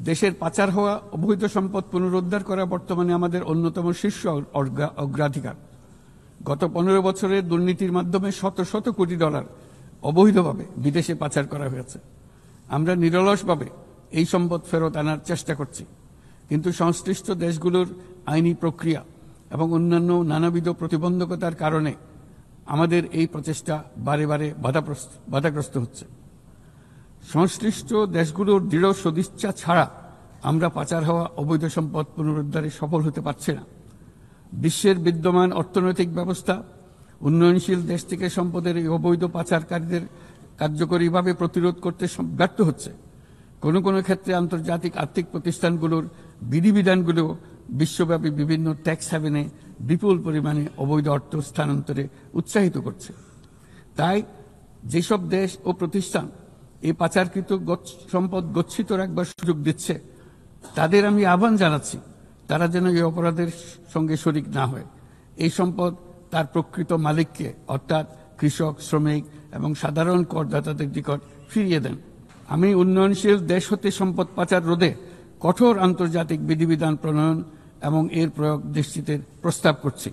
দেশের পাচার হওয়া অবৈধ সম্পদ পুনরুদ্ধার করা বর্তমানে আমাদের অন্যতম শীর্ষ অগ্রাধিকার। গত 15 বছরের দুর্নীতির মাধ্যমে শত শত কোটি ডলার অবৈধভাবে বিদেশে পাচার করা হয়েছে। আমরা নিরলসভাবে এই সম্পদ ফেরত আনার চেষ্টা করছি, কিন্তু সংশ্লিষ্ট দেশগুলোর আইনি প্রক্রিয়া এবং অন্যান্য নানাবিধ প্রতিবন্ধকতার কারণে আমাদের এই প্রচেষ্টা বারে বারে বাধাগ্রস্ত হচ্ছে। সংশ্লিষ্ট দেশগুলোর দৃঢ় সদিচ্ছা ছাড়া আমরা পাচার হওয়া অবৈধ সম্পদ পুনরুদ্ধারে সফল হতে পারছি না। বিশ্বের বিদ্যমান অর্থনৈতিক ব্যবস্থা উন্নয়নশীল দেশ থেকে সম্পদের এই অবৈধ পাচারকারীদের কার্যকরীভাবে প্রতিরোধ করতে ব্যর্থ হচ্ছে। কোনো কোনো ক্ষেত্রে আন্তর্জাতিক আর্থিক প্রতিষ্ঠানগুলোর বিধিবিধানগুলো বিশ্বব্যাপী বিভিন্ন ট্যাক্স হ্যাভেনে বিপুল পরিমাণে অবৈধ অর্থ স্থানান্তরে উৎসাহিত করছে। তাই যেসব দেশ ও প্রতিষ্ঠান এই পাচারকৃত সম্পদ গচ্ছিত রাখবার সুযোগ দিচ্ছে, তাদের আমি আহ্বান জানাচ্ছি তারা যেন এই অপরাধের সঙ্গে শরিক না হয়। এই সম্পদ তার প্রকৃত মালিককে অর্থাৎ কৃষক, শ্রমিক এবং সাধারণ করদাতাদের নিকট ফিরিয়ে দেন। আমি উন্নয়নশীল দেশ হতে সম্পদ পাচার রোধে কঠোর আন্তর্জাতিক বিধিবিধান প্রণয়ন এবং এর প্রয়োগ নিশ্চিতের প্রস্তাব করছি।